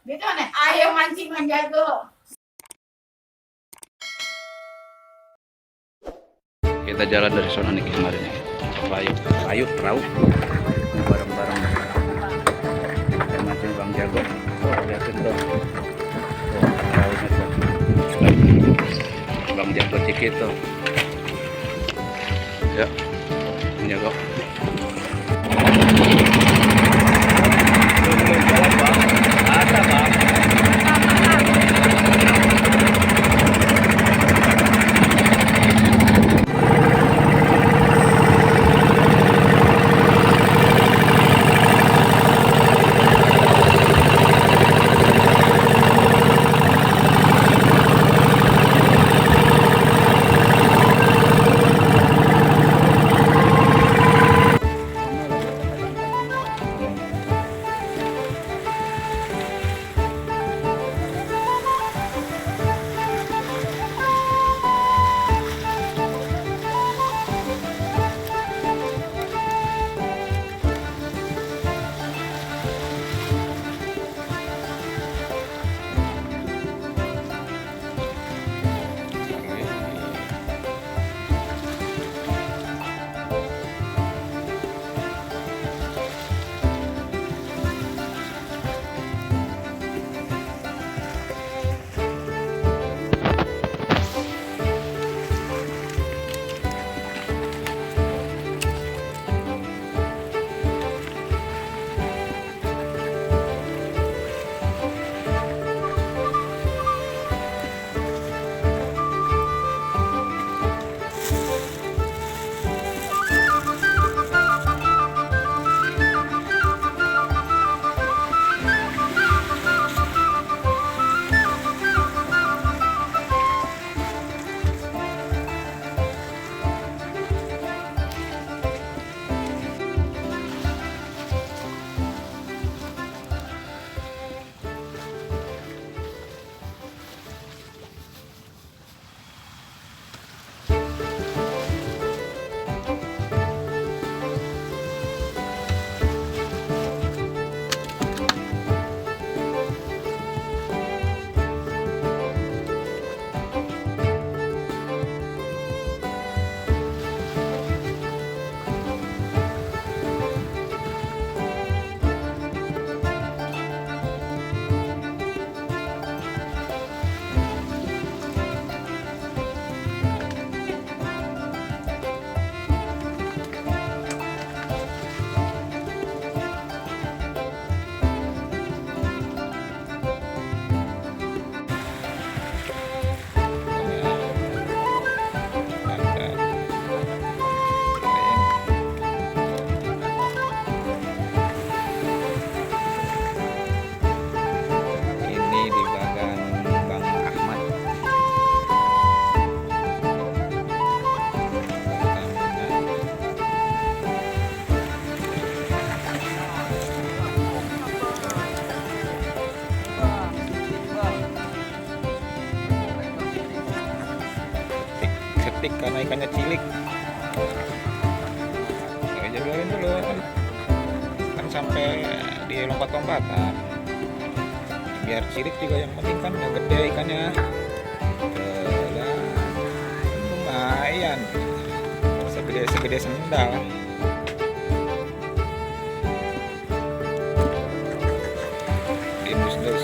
Gitu nih, ayo mancing menjago. Kita jalan dari sana nih kemarin nih. Ayo perahu. Ini bareng-bareng. Kita mancing Bang Jago. Oh, lihatin tuh. Oh, perahunya tuh. Bang Jago Cikit tuh. Ya, Bang Jago. Ada, Bang. Ketik karena ikannya cilik. Ya, biarin dulu kan sampai di lompat-lompatan. Biar cilik juga yang penting kan nggak gede ikannya. Ya, lumayan segede sendal. Dus.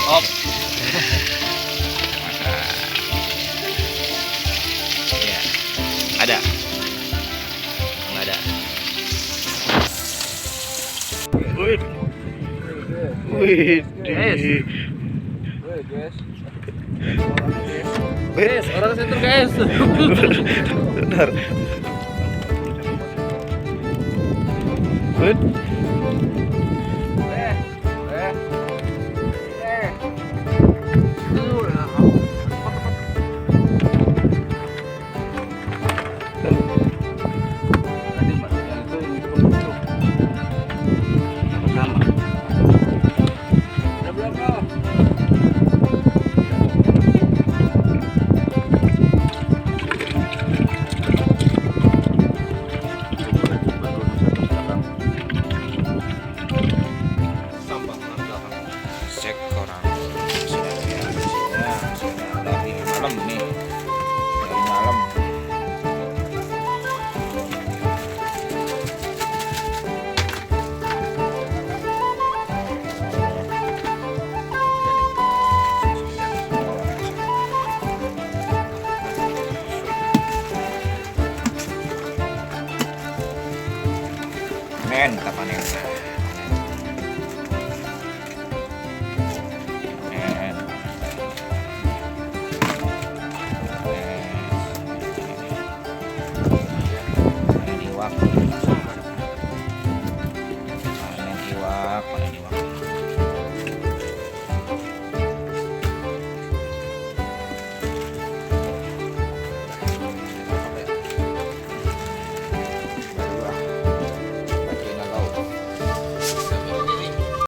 Op. Ya. Ada. Enggak ada. Wih. Wih. Guys, orang situ guys. Benar. Wih.